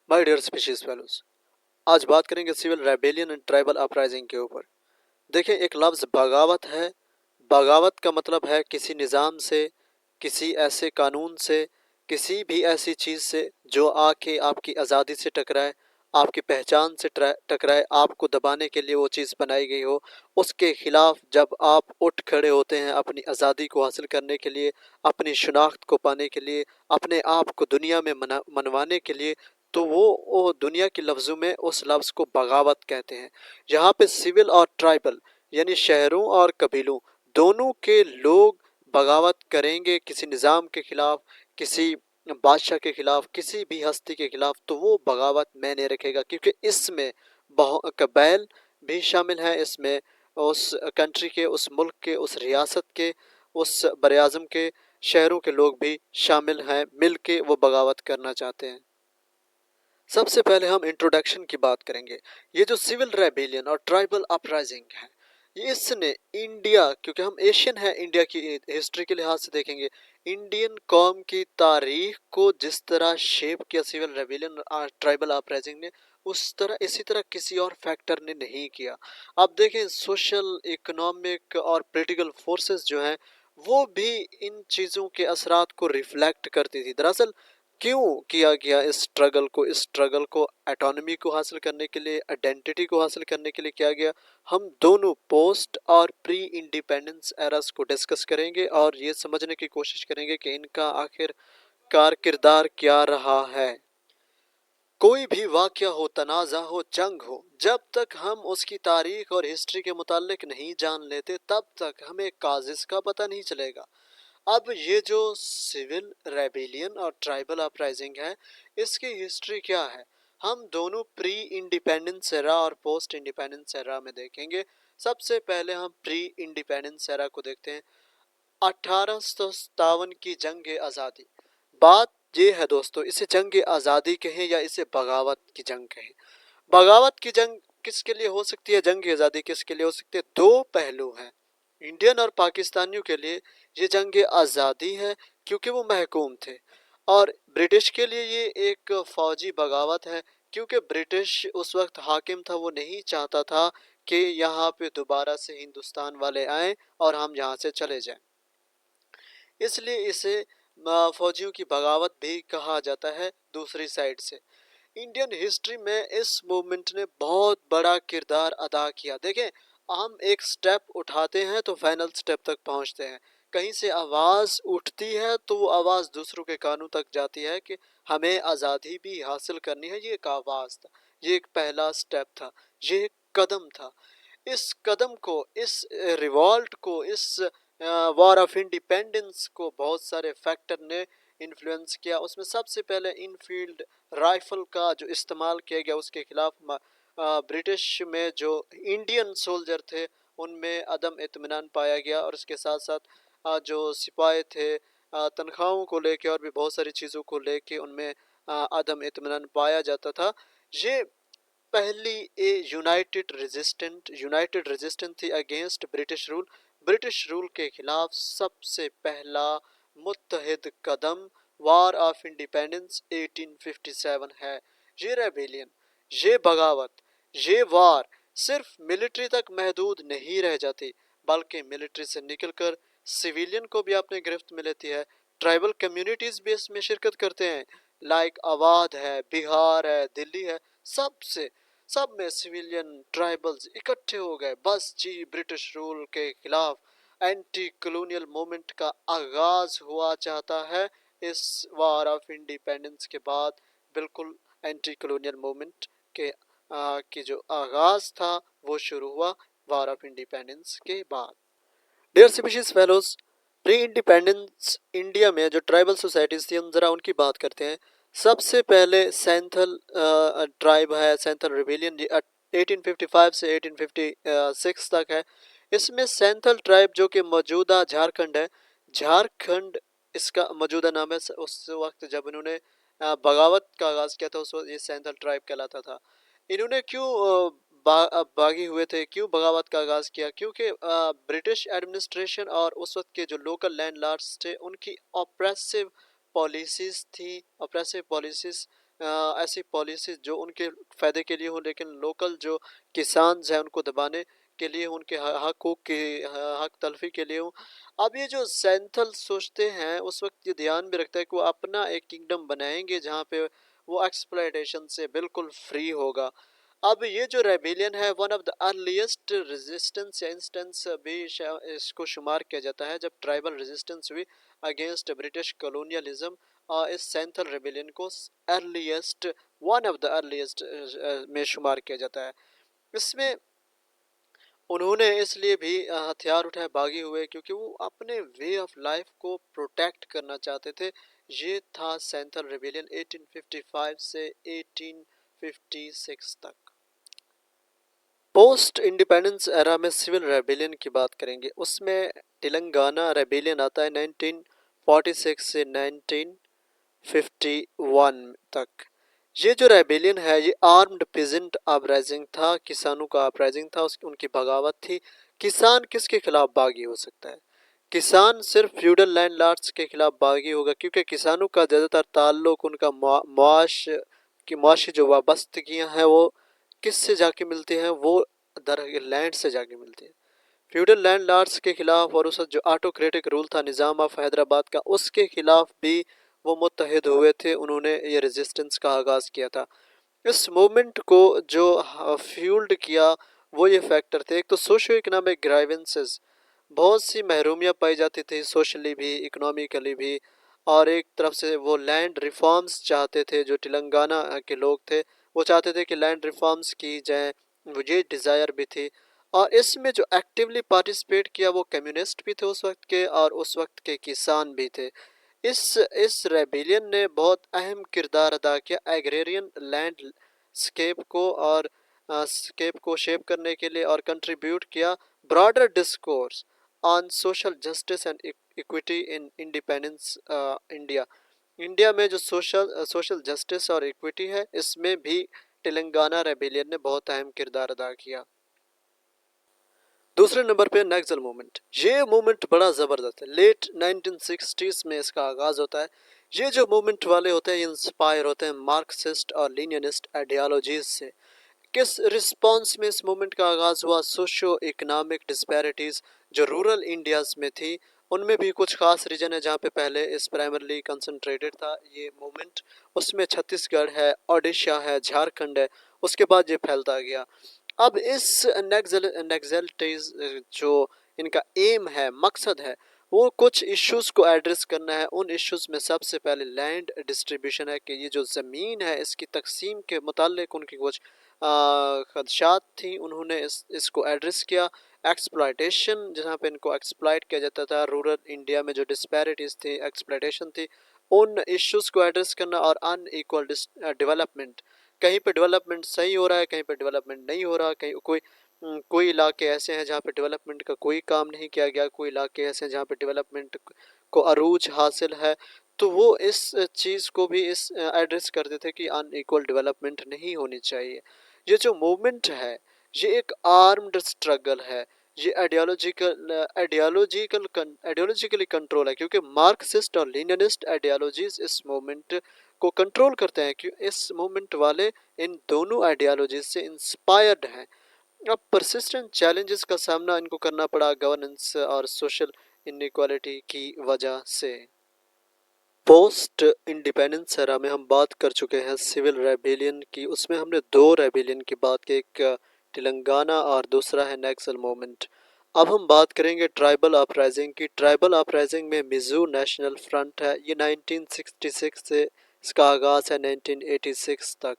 My dear species fellows, आज बात करेंगे civil rebellion and tribal uprising के ऊपर। देखिए, एक लफ्ज़ बगावत है। बगावत का मतलब है किसी निज़ाम से, किसी ऐसे कानून से, किसी भी ऐसी चीज़ से जो आके आपकी आज़ादी से टकराए, आपकी पहचान से टकराए, आपको दबाने के लिए वो चीज़ बनाई गई हो। उसके खिलाफ जब आप उठ खड़े होते हैं अपनी आज़ादी को हासिल करने के लिए, अपनी शनाख्त को पाने के लिए, अपने आप को दुनिया में मनवाने के लिए, तो वो दुनिया के लफ्ज़ों में उस लफ्ज़ को बगावत कहते हैं। यहाँ पे सिविल और ट्राइबल यानी शहरों और कबीलों दोनों के लोग बगावत करेंगे किसी निज़ाम के खिलाफ, किसी बादशाह के खिलाफ, किसी भी हस्ती के खिलाफ, तो वो बगावत मैंने रखेगा, क्योंकि इसमें कबाइल भी शामिल हैं। इसमें उस कंट्री के, उस मुल्क के, उस रियासत के, उस बरआज़म के शहरों के लोग भी शामिल हैं। मिल के वो बगावत करना चाहते हैं। सबसे पहले हम इंट्रोडक्शन की बात करेंगे। ये जो सिविल रेबेलियन और ट्राइबल अपराइजिंग है, ये इसने इंडिया, क्योंकि हम एशियन है, इंडिया की हिस्ट्री के लिहाज से देखेंगे, इंडियन कौम की तारीख को जिस तरह शेप किया सिविल रेबेलियन और ट्राइबल अपराइजिंग ने, उस तरह इसी तरह किसी और फैक्टर ने नहीं किया। अब देखें, सोशल, इकोनॉमिक और पॉलिटिकल फोर्सेस जो हैं, वो भी इन चीज़ों के असरात को रिफ्लेक्ट करती थी। दरअसल क्यों किया गया इस स्ट्रगल को एटोनमी को हासिल करने के लिए, आइडेंटिटी को हासिल करने के लिए किया गया। हम दोनों पोस्ट और प्री इंडिपेंडेंस एरास को डिस्कस करेंगे और ये समझने की कोशिश करेंगे कि इनका आखिरकार किरदार क्या रहा है। कोई भी वाकया हो, तनाज़ा हो, जंग हो, जब तक हम उसकी तारीख और हिस्ट्री के मुतालिक नहीं जान लेते, तब तक हमें काजिज़ का पता नहीं चलेगा। अब ये जो सिविल रेबेलियन और ट्राइबल अपराइजिंग है, इसकी हिस्ट्री क्या है, हम दोनों प्री इंडिपेंडेंस एरा और पोस्ट इंडिपेंडेंस एरा में देखेंगे। सबसे पहले हम प्री इंडिपेंडेंस एरा को देखते हैं। 1857 की जंग आज़ादी। बात ये है दोस्तों, इसे जंग आज़ादी कहें या इसे बगावत की जंग कहें। बगावत की जंग किसके लिए हो सकती है, जंग आज़ादी किसके लिए हो सकती है? दो पहलू हैं। इंडियन और पाकिस्तानियों के लिए ये जंग आज़ादी है क्योंकि वो महकूम थे, और ब्रिटिश के लिए ये एक फ़ौजी बगावत है क्योंकि ब्रिटिश उस वक्त हाकिम था। वो नहीं चाहता था कि यहाँ पे दोबारा से हिंदुस्तान वाले आएँ और हम यहाँ से चले जाएं। इसलिए इसे फौजियों की बगावत भी कहा जाता है। दूसरी साइड से इंडियन हिस्ट्री में इस मूवमेंट ने बहुत बड़ा किरदार अदा किया। देखें, हम एक स्टेप उठाते हैं तो फाइनल स्टेप तक पहुंचते हैं। कहीं से आवाज़ उठती है तो वो आवाज़ दूसरों के कानों तक जाती है कि हमें आज़ादी भी हासिल करनी है। ये एक आवाज़ था, ये एक पहला स्टेप था, ये एक कदम था। इस कदम को, इस रिवॉल्ट को, इस वॉर ऑफ इंडिपेंडेंस को बहुत सारे फैक्टर ने इन्फ्लुएंस किया। उसमें सबसे पहले इनफील्ड राइफल का जो इस्तेमाल किया गया, उसके खिलाफ ब्रिटिश में जो इंडियन सोल्जर थे उनमें अदम इत्मीनान पाया गया, और उसके साथ साथ जो सिपाही थे, तनख्वाहों को लेके और भी बहुत सारी चीज़ों को लेके उनमें अदम इत्मीनान पाया जाता था। ये पहली यूनाइटेड रेजिस्टेंस थी against British rule. British rule के खिलाफ सबसे पहला मुत्तहिद कदम वार ऑफ इंडिपेंडेंस 1857 है। ये रेबेलियन, ये बगावत, ये वार सिर्फ मिलिट्री तक महदूद नहीं रह जाती, बल्कि मिलिट्री से निकलकर सिविलियन को भी अपने गिरफ्त में लेती है। ट्राइबल कम्युनिटीज़ भी इसमें शिरकत करते हैं, लाइक अवाध है, बिहार है, दिल्ली है। सबसे सब में सिविलियन ट्राइबल्स इकट्ठे हो गए। बस जी, ब्रिटिश रूल के खिलाफ एंटी कॉलोनियल मूवमेंट का आगाज हुआ चाहता है। इस वार ऑफ इंडिपेंडेंस के बाद बिल्कुल एंटी कॉलोनियल मूवमेंट के की जो आगाज था वो शुरू हुआ वार ऑफ इंडिपेंडेंस के बाद। Dear species fellows, pre independence India में जो ट्राइबल सोसाइटीज थी, हम जरा उनकी बात करते हैं। सबसे पहले सैंथल ट्राइब है, सैंथल रिबेलियन 1855 से 1856 तक है। इसमें सैंथल ट्राइब जो कि मौजूदा झारखंड है, झारखंड इसका मौजूदा नाम है। उस वक्त जब इन्होंने बगावत का आगाज़ किया था, उस वक्त ये सैंथल ट्राइब कहलाता था। इन्होंने क्यों बागी हुए थे, क्यों बगावत का आगाज़ किया? क्योंकि ब्रिटिश एडमिनिस्ट्रेशन और उस वक्त के जो लोकल लैंड लॉर्ड्स थे, उनकी ऑप्रेसिव पॉलिसीज़ थी। ऑप्रेसिव पॉलिसीज़ ऐसी पॉलिसीज़ जो उनके फ़ायदे के लिए हो, लेकिन लोकल जो किसान्स हैं उनको दबाने के लिए, उनके हकूक़ की हक तलफ़ी के लिए हो। अब ये जो सैंथल सोचते हैं उस वक़्त ये ध्यान में रखता है कि वो अपना एक किंगडम बनाएँगे जहाँ पे वो एक्सप्लॉयटेशन से बिल्कुल फ्री होगा। अब ये जो रेबेलियन है one of the earliest resistance या इंस्टेंस भी इसको शुमार किया जाता है जब ट्राइबल रेजिस्टेंस हुई अगेंस्ट ब्रिटिश कॉलोनियलिज्म। इस सेंथल रेबेलियन को earliest one of the earliest में शुमार किया जाता है। इसमें उन्होंने इसलिए भी हथियार उठाए भागे हुए क्योंकि वो अपने वे ऑफ लाइफ को प्रोटेक्ट करना चाहते थे। ये था सेंथल रेबेलियन 1855 से 1856 तक। पोस्ट इंडिपेंडेंस एरा में सिविल रेबेलियन की बात करेंगे, उसमें तेलंगाना रेबेलियन आता है 1946 से 1951 तक। ये जो रेबेलियन है ये आर्म्ड पीजेंट अपराइजिंग था, किसानों का अपराइजिंग था, उनकी बगावत थी। किसान किसके खिलाफ बागी हो सकता है? किसान सिर्फ फ्यूडल लैंड लॉर्ड्स के खिलाफ बागी होगा क्योंकि किसानों का ज़्यादातर ताल्लुक उनका मुआशी जो वाबस्तगियाँ हैं वो किससे जाके मिलती हैं? वो दर लैंड से जाके मिलती हैं। फ्यूडल लैंड लॉर्ड्स के खिलाफ और उस जो ऑटोक्रेटिक रूल था निज़ाम ऑफ हैदराबाद का, उसके खिलाफ भी वो मुत्तहिद हुए थे। उन्होंने ये रेजिस्टेंस का आगाज़ किया था। इस मूवमेंट को जो फ्यूल्ड किया वो ये फैक्टर थे। एक तो सोशो इकोनॉमिक ग्राइवेंसेस, बहुत सी महरूमियाँ पाई जाती थी सोशली भी इकोनॉमिकली भी, और एक तरफ से वो लैंड रिफॉर्म्स चाहते थे। जो तेलंगाना के लोग थे वो चाहते थे कि लैंड रिफॉर्म्स की जाएँ, मुझे डिज़ायर भी थी। और इसमें जो एक्टिवली पार्टिसिपेट किया वो कम्युनिस्ट भी थे उस वक्त के, और उस वक्त के किसान भी थे। इस रेबेलियन ने बहुत अहम किरदार अदा किया एग्रेरियन लैंड स्केप को और स्केप को शेप करने के लिए, और कंट्रीब्यूट किया broader discourse on social justice and equity in independence India. India में जो सोशल जस्टिस और इक्विटी है इसमें भी तेलंगाना रेबेलियन ने बहुत अहम किरदार अदा किया। दूसरे नंबर पे नक्सल मूवमेंट। ये मूवमेंट बड़ा ज़बरदस्त है, लेट 1960s में इसका आगाज़ होता है। ये जो मूवमेंट वाले होते हैं इंस्पायर होते हैं मार्क्सिस्ट और लीनियनिस्ट आइडियालॉजीज से। किस रिस्पॉन्स में इस मूवमेंट का आगाज़ हुआ? सोशो इकोनॉमिक डिस्पैरिटीज़ जो रूरल इंडियाज़ में थी उनमें भी कुछ खास रीजन है जहाँ पे पहले इस प्राइमरली कंसंट्रेटेड था ये मूवमेंट। उसमें छत्तीसगढ़ है, ओडिशा है, झारखंड है, उसके बाद ये फैलता गया। अब इस नेक्सलिटीज जो इनका एम है, मकसद है, वो कुछ इश्यूज को एड्रेस करना है। उन इश्यूज में सबसे पहले लैंड डिस्ट्रीब्यूशन है कि ये जो ज़मीन है इसकी तकसीम के मुतालिक उनकी कुछ खदशात थी, उन्होंने इसको एड्रेस किया। एक्सप्लॉयटेशन, जहाँ पे इनको एक्सप्लॉयट किया जाता था, रूरल इंडिया में जो डिस्पैरिटीज़ थी, एक्सप्लॉयटेशन थी, उन इश्यूज़ को एड्रेस करना। और अनइक्वल डेवलपमेंट, कहीं पे डेवलपमेंट सही हो रहा है, कहीं पे डेवलपमेंट नहीं हो रहा, कहीं कोई इलाके ऐसे हैं जहाँ पे डेवलपमेंट का कोई काम नहीं किया गया, कोई इलाके ऐसे हैं जहाँ पे डेवलपमेंट को अरूज हासिल है। तो वो इस चीज़ को भी इस एड्रेस करते थे कि अनइक्वल डेवलपमेंट नहीं होनी चाहिए। ये जो मूवमेंट है ये एक आर्म्ड स्ट्रगल है, ये आइडियोलॉजिकली कंट्रोल है क्योंकि मार्क्सिस्ट और लीनिनिस्ट आइडियोलॉजीज इस मूवमेंट को कंट्रोल करते हैं कि इस मूवमेंट वाले इन दोनों आइडियोलॉजीज से इंस्पायर्ड हैं। अब परसिस्टेंट चैलेंजेस का सामना इनको करना पड़ा गवर्नेंस और सोशल इनइक्वालिटी की वजह से। पोस्ट इंडिपेंडेंस एरा में हम बात कर चुके हैं सिविल रेबेलियन की, उसमें हमने दो रेबेलियन की बात की, एक तेलंगाना और दूसरा है नक्सल मूवमेंट। अब हम बात करेंगे ट्राइबल अपराइजिंग की। ट्राइबल अपराइजिंग में मिज़ो नेशनल फ्रंट है, ये 1966 से इसका आगाज़ है 1986 तक।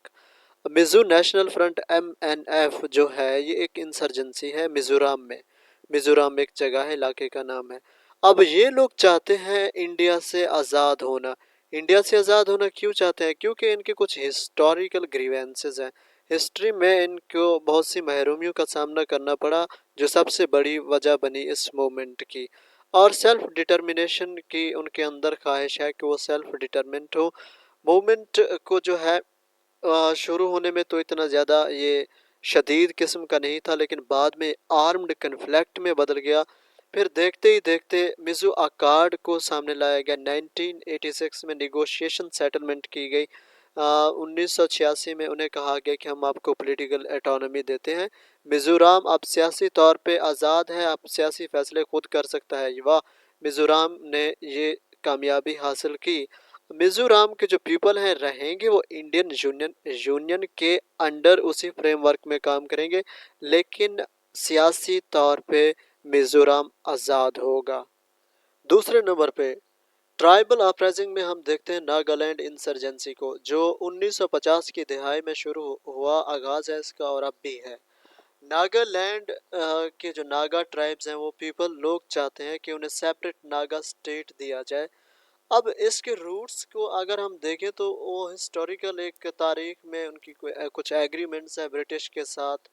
मिज़ो नेशनल फ्रंट MNF जो है ये एक इंसर्जेंसी है मिज़ोरम में। मिज़ोरम एक जगह है, इलाके का नाम है। अब ये लोग चाहते हैं इंडिया से आज़ाद होना। इंडिया से आज़ाद होना क्यों चाहते हैं? क्योंकि इनके कुछ हिस्टोरिकल ग्रीवेंसेस हैं। हिस्ट्री में इनको बहुत सी महरूमियों का सामना करना पड़ा जो सबसे बड़ी वजह बनी इस मूवमेंट की। और सेल्फ डिटर्मिनेशन की उनके अंदर ख्वाहिश है कि वो सेल्फ डिटर्मिनेंट हो। मूवमेंट को जो है शुरू होने में तो इतना ज़्यादा ये शदीद किस्म का नहीं था, लेकिन बाद में आर्म्ड कन्फ्लिक्ट में बदल गया। फिर देखते ही देखते मिज़ो अकॉर्ड को सामने लाया गया। 1986 में नेगोशिएशन सेटलमेंट की गई। 1986 में उन्हें कहा गया कि हम आपको पॉलिटिकल एटोनॉमी देते हैं। मिज़ोरम अब सियासी तौर पे आज़ाद है, अब सियासी फैसले खुद कर सकता है। वाह, मिज़ोरम ने ये कामयाबी हासिल की। मिज़ोरम के जो पीपल हैं रहेंगे वो इंडियन यूनियन के अंडर उसी फ्रेमवर्क में काम करेंगे, लेकिन सियासी तौर पे मिज़ोरम आज़ाद होगा। दूसरे नंबर पे ट्राइबल अपराइजिंग में हम देखते हैं नागालैंड इंसर्जेंसी को, जो 1950 की दहाई में शुरू हुआ, आगाज़ है इसका और अब भी है। नागालैंड के जो नागा ट्राइब्स हैं वो पीपल लोग चाहते हैं कि उन्हें सेपरेट नागा स्टेट दिया जाए। अब इसके रूट्स को अगर हम देखें तो वो हिस्टोरिकल एक तारीख में उनकी कुछ एग्रीमेंट्स है ब्रिटिश के साथ।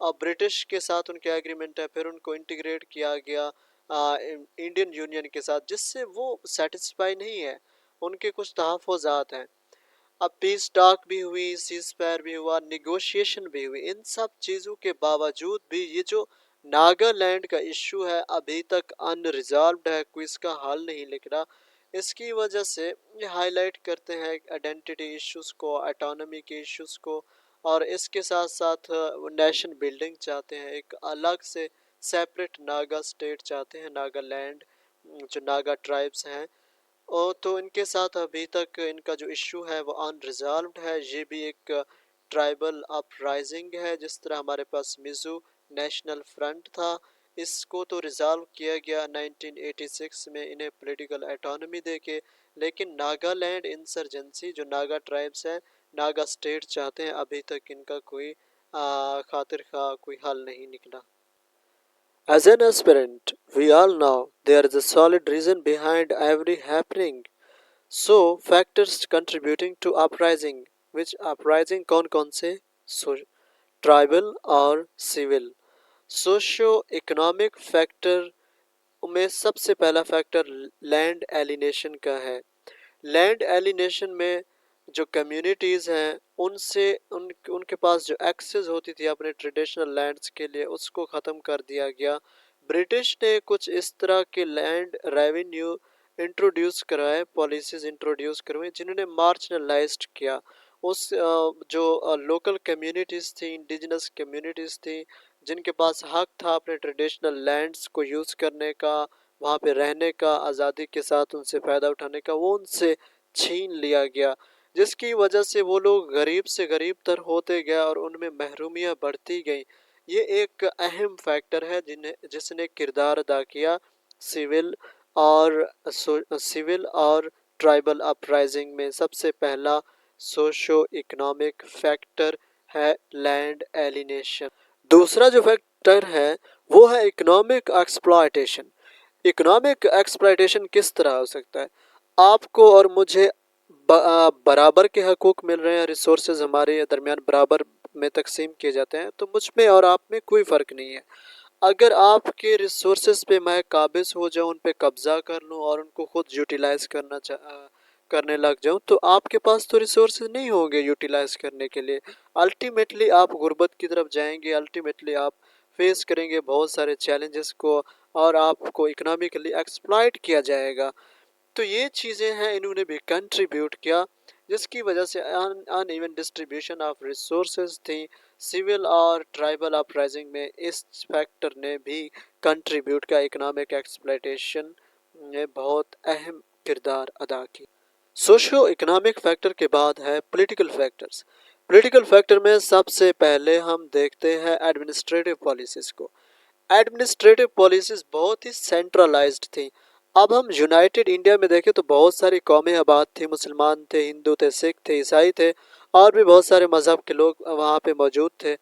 अब ब्रिटिश के साथ उनके एग्रीमेंट है, फिर उनको इंटीग्रेट किया गया इंडियन यूनियन के साथ, जिससे वो सेटिस्फाई नहीं है, उनके कुछ तहफ़्फ़ुज़ात हैं। अब पीस टॉक भी हुई, सीज फायर भी हुआ, निगोशिएशन भी हुई। इन सब चीज़ों के बावजूद भी ये जो नागालैंड का इशू है अभी तक अनरिजॉल्व्ड है, कोई इसका हल नहीं निकला रहा। इसकी वजह से ये हाईलाइट करते हैं आइडेंटिटी इश्यूज़ को, ऑटोनॉमी के इश्यूज़ को, और इसके साथ साथ नेशन बिल्डिंग चाहते हैं, एक अलग से सेपरेट नागा स्टेट चाहते हैं, नागालैंड जो नागा ट्राइब्स हैं। और तो इनके साथ अभी तक इनका जो इशू है वो अनरिजॉल्व्ड है। ये भी एक ट्राइबल अपराइजिंग है, जिस तरह हमारे पास मिज़ो नेशनल फ्रंट था, इसको तो रिजॉल्व किया गया 1986 में इन्हें पॉलिटिकल एटोनॉमी देके, लेकिन नागालैंड इंसर्जेंसी जो नागा ट्राइब्स हैं नागा स्टेट चाहते हैं, अभी तक इनका कोई खातिर खा कोई हल नहीं निकला। As an aspirant, we all know there is a solid reason behind every happening. So, factors contributing to uprising, which uprising कौन कौन से? So, ट्राइबल और सिविल। सोशो इकोनॉमिक फैक्टर में सबसे पहला फैक्टर लैंड एलिनेशन का है। लैंड एलिनेशन में जो कम्युनिटीज़ हैं उनके पास जो एक्सेस होती थी अपने ट्रेडिशनल लैंड्स के लिए, उसको ख़त्म कर दिया गया। ब्रिटिश ने कुछ इस तरह के लैंड रेवेन्यू इंट्रोड्यूस कराए, पॉलिसीज़ इंट्रोड्यूस करवाई, जिन्होंने मार्जिनलाइज्ड किया उस जो लोकल कम्युनिटीज़ थी, इंडिजिनस कम्युनिटीज़ थी, जिनके पास हक था अपने ट्रेडिशनल लैंड्स को यूज़ करने का, वहाँ पे रहने का, आज़ादी के साथ उनसे फ़ायदा उठाने का, वो उनसे छीन लिया गया, जिसकी वजह से वो लोग गरीब से गरीब तर होते गए और उनमें महरूमियाँ बढ़ती गई। ये एक अहम फैक्टर है जिसने किरदार अदा किया सिविल और ट्राइबल अपराइजिंग में। सबसे पहला सोशो इकोनॉमिक फैक्टर है लैंड एलिनेशन। दूसरा जो फैक्टर है वो है इकोनॉमिक एक्सप्लॉयटेशन। इकोनॉमिक एक्सप्लॉयटेशन किस तरह हो सकता है? आपको और मुझे बराबर के हकूक़ मिल रहे हैं, रिसोर्सेज हमारे दरमियान बराबर में तकसीम किए जाते हैं, तो मुझ में और आप में कोई फ़र्क नहीं है। अगर आपके रिसोर्सेज पे मैं काबिज़ हो जाऊँ, उन पे कब्ज़ा कर लूँ और उनको खुद यूटिलाइज़ करने लग जाऊँ, तो आपके पास तो रिसोर्सेज नहीं होंगे यूटिलाइज़ करने के लिए। अल्टीमेटली आप गुर्बत की तरफ जाएंगे, अल्टीमेटली आप फेस करेंगे बहुत सारे चैलेंजेस को और आपको इकोनॉमिकली एक्सप्लॉइट किया जाएगा। तो ये चीज़ें हैं, इन्होंने भी कंट्रीब्यूट किया, जिसकी वजह से अन इवन डिस्ट्रीब्यूशन ऑफ रिसोर्सेज थी। सिविल और ट्राइबल अपराइजिंग में इस फैक्टर ने भी कंट्रीब्यूट किया, इकोनॉमिक एक्सप्लॉयटेशन ने बहुत अहम किरदार अदा की। सोशो इकोनॉमिक फैक्टर के बाद है पॉलिटिकल फैक्टर्स। पॉलिटिकल फैक्टर में सबसे पहले हम देखते हैं एडमिनिस्ट्रेटिव पॉलिसीज़ को। एडमिनिस्ट्रेटिव पॉलिसीज़ बहुत ही सेंट्रलाइज्ड थी। अब हम यूनाइटेड इंडिया में देखें तो बहुत सारी कौमें आबाद थी, मुसलमान थे, हिंदू थे, सिख थे, ईसाई थे, और भी बहुत सारे मज़हब के लोग वहाँ पे मौजूद थे।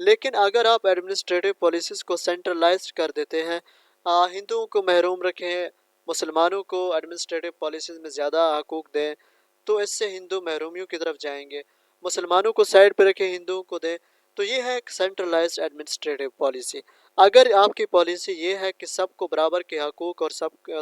लेकिन अगर आप एडमिनिस्ट्रेटिव पॉलिसीज़ को सेंट्रलाइज्ड कर देते हैं, हिंदुओं को महरूम रखें, मुसलमानों को एडमिनिस्ट्रेटिव पॉलिसीज़ में ज़्यादा हकूक़ दें, तो इससे हिंदू महरूमियों की तरफ जाएंगे। मुसलमानों को साइड पर रखें, हिंदुओं को दें, तो ये है एक सेंट्रलाइज्ड एडमिनिस्ट्रेटिव पॉलिसी। अगर आपकी पॉलिसी ये है कि सबको बराबर के हकूक़ और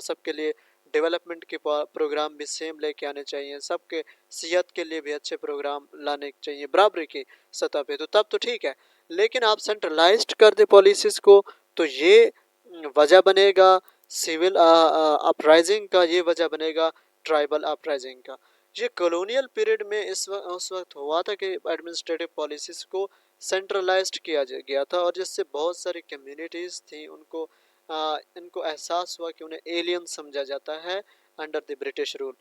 सबके लिए डेवलपमेंट के प्रोग्राम भी सेम लेके आने चाहिए, सबके सेहत के लिए भी अच्छे प्रोग्राम लाने चाहिए बराबरी की सतह पे, तो तब तो ठीक है। लेकिन आप सेंट्रलाइज्ड कर दे पॉलिसीज़ को, तो ये वजह बनेगा सिविल अपराइजिंग का, ये वजह बनेगा ट्राइबल अपराइजिंग का। ये कॉलोनियल पीरियड में उस वक्त हुआ था कि एडमिनिस्ट्रेटिव पॉलिसीज़ को सेंट्रलाइज्ड किया गया था, और जिससे बहुत सारी कम्युनिटीज़ थी उनको इनको एहसास हुआ कि उन्हें एलियन समझा जाता है अंडर द ब्रिटिश रूल।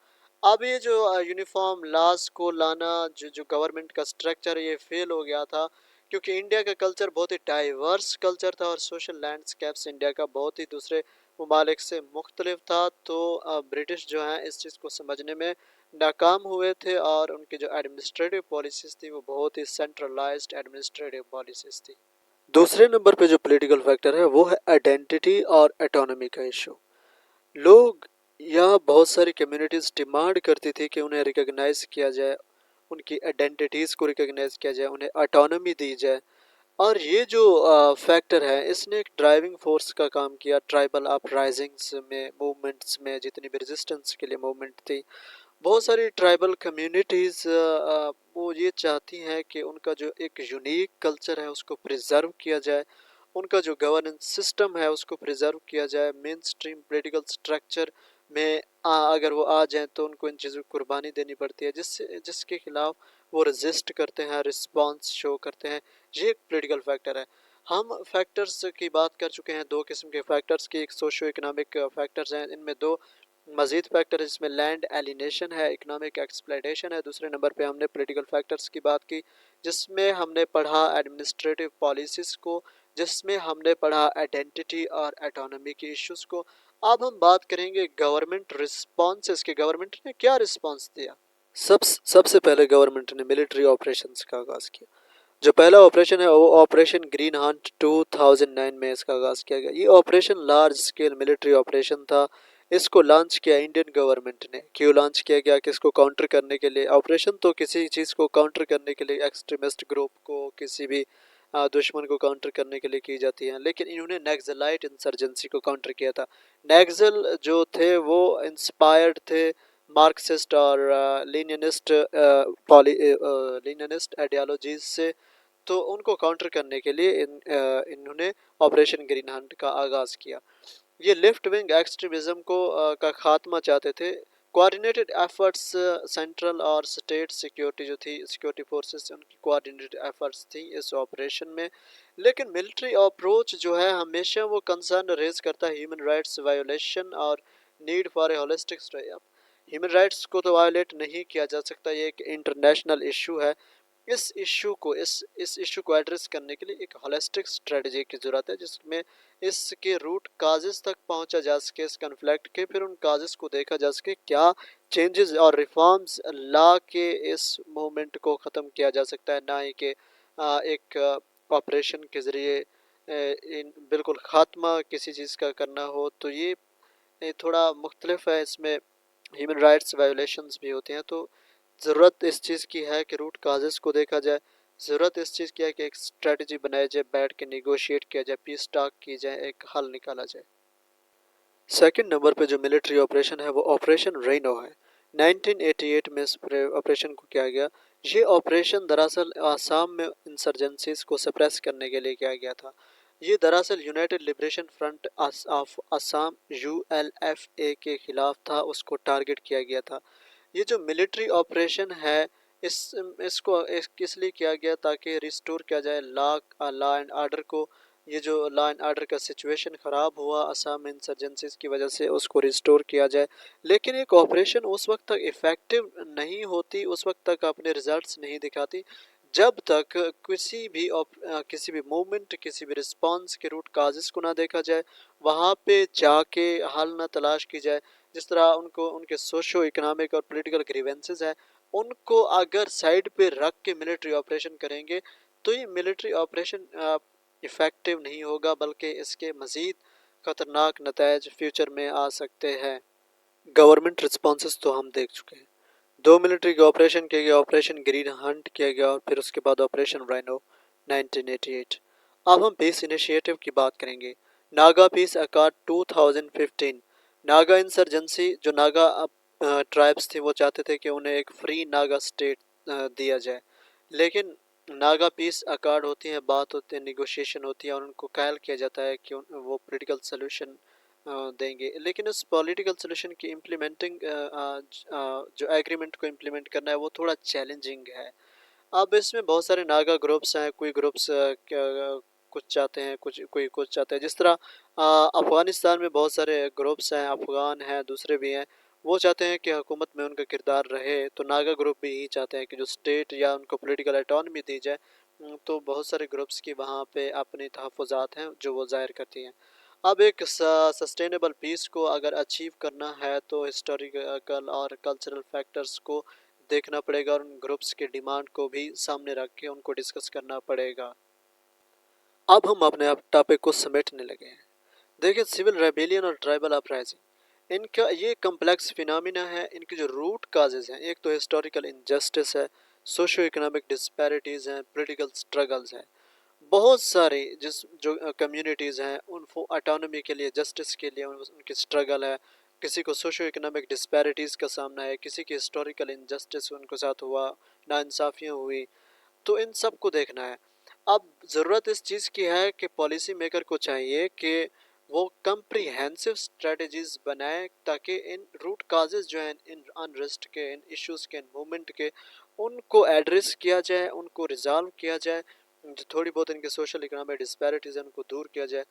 अब ये जो यूनिफॉर्म लॉज को लाना, जो गवर्नमेंट का स्ट्रक्चर, ये फेल हो गया था, क्योंकि इंडिया का कल्चर बहुत ही डाइवर्स कल्चर था और सोशल लैंडस्केप्स इंडिया का बहुत ही दूसरे ममालिक से मुख्तलिफ था। तो ब्रिटिश जो हैं इस चीज़ को समझने में नाकाम हुए थे, और उनकी जो एडमिनिस्ट्रेटिव पॉलिसीज़ थी वो बहुत ही सेंट्रलाइज्ड एडमिनिस्ट्रेटिव पॉलिसीज़ थी। दूसरे नंबर पे जो पॉलिटिकल फैक्टर है वो है आइडेंटिटी और एटोनॉमी का इशू। लोग या बहुत सारी कम्युनिटीज़ डिमांड करती थी कि उन्हें रिकॉग्नाइज किया जाए, उनकी आइडेंटिटीज़ को रिकॉग्नाइज किया जाए, उन्हें ऑटोनॉमी दी जाए। और ये जो फैक्टर है इसने एक ड्राइविंग फोर्स का काम किया ट्राइबल अपराइजिंग्स में, मूवमेंट्स में, जितनी भी रेजिस्टेंस के लिए मूवमेंट थी। बहुत सारी ट्राइबल कम्युनिटीज़ वो ये चाहती हैं कि उनका जो एक यूनिक कल्चर है उसको प्रिजर्व किया जाए, उनका जो गवर्नेंस सिस्टम है उसको प्रिजर्व किया जाए। मेन स्ट्रीम पॉलिटिकल स्ट्रक्चर में अगर वो आ जाएं तो उनको इन चीज़ों की कुर्बानी देनी पड़ती है, जिसके खिलाफ वो रेजिस्ट करते हैं, रिस्पांस शो करते हैं। ये एक पॉलिटिकल फैक्टर है। हम फैक्टर्स की बात कर चुके हैं, दो किस्म के फैक्टर्स की, एक सोशो इकोनॉमिक फैक्टर्स हैं, इनमें दो मजीद फैक्टर है जिसमें लैंड एलिनेशन है, इकोनॉमिक एक्सप्लॉयटेशन है। दूसरे नंबर पे हमने पॉलिटिकल फैक्टर्स की बात की, जिसमें हमने पढ़ा एडमिनिस्ट्रेटिव पॉलिसीज़ को, जिसमें हमने पढ़ा आइडेंटिटी और एटोनॉमी के इश्यूज़ को। अब हम बात करेंगे गवर्नमेंट रिस्पॉन्सेस के, गवर्नमेंट ने क्या रिस्पॉन्स दिया। सबसे पहले गवर्नमेंट ने मिलिट्री ऑपरेशंस का आगाज़ किया। जो पहला ऑपरेशन है वो ऑपरेशन ग्रीन हंट 2009 में इसका आगाज़ किया गया। ये operation large scale military operation था। इसको लॉन्च किया इंडियन गवर्नमेंट ने। क्यों लॉन्च किया गया? कि इसको काउंटर करने के लिए। ऑपरेशन तो किसी चीज़ को काउंटर करने के लिए, एक्सट्रीमिस्ट ग्रुप को, किसी भी दुश्मन को काउंटर करने के लिए की जाती है, लेकिन इन्होंने नक्सलाइट इंसर्जेंसी को काउंटर किया था। नक्सल जो थे वो इंस्पायर्ड थे मार्क्सिस्ट और लीनियनिस्ट आइडियोलॉजीज से। तो उनको काउंटर करने के लिए इन्होंने ऑपरेशन ग्रीन हंट का आगाज़ किया। ये लेफ्ट विंग एक्सट्रीमिज़म को का खात्मा चाहते थे। कोऑर्डिनेटेड एफर्ट्स, सेंट्रल और स्टेट सिक्योरिटी जो थी, सिक्योरिटी फोर्सेस, उनकी कोऑर्डिनेटेड एफर्ट्स थी इस ऑपरेशन में। लेकिन मिलिट्री अप्रोच जो है हमेशा वो कंसर्न रेज करता है ह्यूमन राइट्स वायोलेशन और need for a holistic structure. Human rights को तो वायोलेट नहीं किया जा सकता, ये एक इंटरनेशनल इशू है। इस इशू को एड्रेस करने के लिए एक होलिस्टिक स्ट्रेटजी की ज़रूरत है, जिसमें इसके रूट काजेस तक पहुंचा जा सके, इस कन्फ्लिक्ट के, फिर उन काजेस को देखा जा सके क्या चेंजेस और रिफॉर्म्स ला के इस मूवमेंट को ख़त्म किया जा सकता है, ना ही कि एक ऑपरेशन के ज़रिए बिल्कुल ख़ात्मा किसी चीज़ का करना हो। तो ये थोड़ा मुख्तलिफ है, इसमें ह्यूमन राइट्स वायोलेशंस भी होते हैं। तो ज़रूरत इस चीज़ की है कि रूट काजेस को देखा जाए। ज़रूरत इस चीज़ की है कि एक स्ट्रेटजी बनाई जाए, बैठ के नेगोशिएट किया जाए, पीस टॉक की जाए, एक हल निकाला जाए। सेकंड नंबर पे जो मिलिट्री ऑपरेशन है वो ऑपरेशन रेनो है। 1988 में इस ऑपरेशन को किया गया। ये ऑपरेशन दरअसल आसाम में इंसर्जेंसीज को सप्रेस करने के लिए किया गया था। ये दरअसल United liberation front of Assam ULFA के खिलाफ था, उसको टारगेट किया गया था। ये जो मिलिट्री ऑपरेशन है इस इसको किस लिए किया गया? ताकि रिस्टोर किया जाए लॉ एंड आर्डर को। ये जो लॉ एंड आर्डर का सिचुएशन ख़राब हुआ असम इंसर्जेंसीज की वजह से, उसको रिस्टोर किया जाए। लेकिन एक ऑपरेशन उस वक्त तक इफ़ेक्टिव नहीं होती, उस वक्त तक अपने रिजल्ट्स नहीं दिखाती, जब तक किसी भी मूवमेंट, किसी भी रिस्पांस के रूट काजेस को ना देखा जाए, वहाँ पे जाके हल ना तलाश की जाए। जिस तरह उनको उनके सोशो इकोनॉमिक और पॉलिटिकल ग्रीवेंसेस हैं, उनको अगर साइड पे रख के मिलिट्री ऑपरेशन करेंगे तो ये मिलिट्री ऑपरेशन इफ़ेक्टिव नहीं होगा, बल्कि इसके मज़ीद ख़तरनाक नतायज फ्यूचर में आ सकते हैं। गवर्नमेंट रिस्पॉन्सेस तो हम देख चुके हैं। दो मिलिट्री के ऑपरेशन किया गया, ऑपरेशन ग्रीन हंट किया गया और फिर उसके बाद ऑपरेशन राइनो 1988। अब हम पीस इनिशिएटिव की बात करेंगे। Naga peace accord 2015। Naga insurgency, जो नागा ट्राइब्स थी वो चाहते थे कि उन्हें एक फ्री नागा स्टेट दिया जाए, लेकिन नागा पीस अकॉर्ड होती है, बात होती है, निगोशिएशन होती है और उनको कायल किया जाता है कि वो पॉलिटिकल सोल्यूशन देंगे, लेकिन उस पॉलिटिकल सोल्यूशन की इम्प्लीमेंटिंग जो एग्रीमेंट को इम्प्लीमेंट करना है वो थोड़ा चैलेंजिंग है। अब इसमें बहुत सारे नागा ग्रुप्स हैं, कोई ग्रुप्स कुछ चाहते हैं, कुछ चाहते हैं, जिस तरह अफ़गानिस्तान में बहुत सारे ग्रुप्स हैं, अफ़गान हैं, दूसरे भी हैं, वो चाहते हैं कि हुकूमत में उनका किरदार रहे। तो नागा ग्रुप भी यही चाहते हैं कि जो स्टेट या उनको पॉलिटिकल ऑटोनॉमी दी जाए। तो बहुत सारे ग्रुप्स की वहाँ पे अपने तहफ़्फ़ुज़ात हैं जो वो ज़ाहिर करती हैं। अब एक सस्टेनेबल पीस को अगर अचीव करना है तो हिस्टोरिकल और कल्चरल फैक्टर्स को देखना पड़ेगा और उन ग्रुप्स के डिमांड को भी सामने रख के उनको डिस्कस करना पड़ेगा। अब हम अपने आप टॉपिक को समेटने लगे हैं। देखिए, सिविल रेबेलियन और ट्राइबल अपराइजिंग, इनका ये कम्प्लेक्स फिनोमिना है। इनके जो रूट काजेज हैं, एक तो हिस्टोरिकल इनजस्टिस है, सोशो इकोनॉमिक डिस्पैरिटीज़ हैं, पॉलिटिकल स्ट्रगल्स हैं। बहुत सारी जिस जो कम्युनिटीज़ हैं उनको ऑटोनॉमी के लिए, जस्टिस के लिए उनकी स्ट्रगल है। किसी को सोशो इकोनॉमिक डिस्पैरिटीज़ का सामना है, किसी की हिस्टोरिकल इनजस्टिस उनके साथ हुआ, नाइंसाफ़ियाँ हुई। तो इन सब को देखना है। अब ज़रूरत इस चीज़ की है कि पॉलिसी मेकर को चाहिए कि वो कम्प्रीहेंसिव स्ट्रेटजीज़ बनाए ताकि इन रूट काजेज़ जो हैं, इन अनरेस्ट के, इन इश्यूज़ के, इन मूवमेंट के, उनको एड्रेस किया जाए, उनको रिजॉल्व किया जाए। जो थोड़ी बहुत इनके सोशल इकोनॉमिक डिस्पैरिटीज़ हैं उनको दूर किया जाए।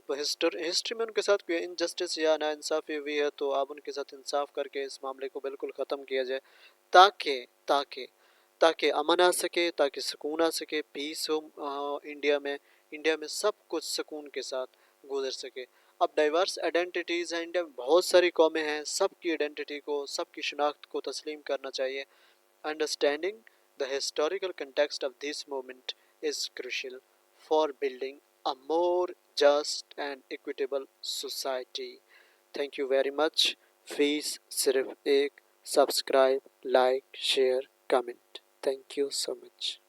तो हिस्ट्री में उनके साथ कोई इनजस्टिस या नाइंसाफ़ी हुई है तो अब उनके साथ इंसाफ करके इस मामले को बिल्कुल ख़त्म किया जाए, ताकि ताकि ताकि अमन आ सके, ताकि सुकून आ सके, पीस हो इंडिया में सब कुछ सुकून के साथ गुजर सके। अब डाइवर्स आइडेंटिटीज़ हैं इंडिया में, बहुत सारी कौमें हैं, सबकी आइडेंटिटी को, सबकी शनाख्त को तस्लीम करना चाहिए। Understanding the historical context of this movement is crucial for building a more just and equitable society. Thank you very much. Fees सिर्फ एक, subscribe, like, share, comment. Thank you so much.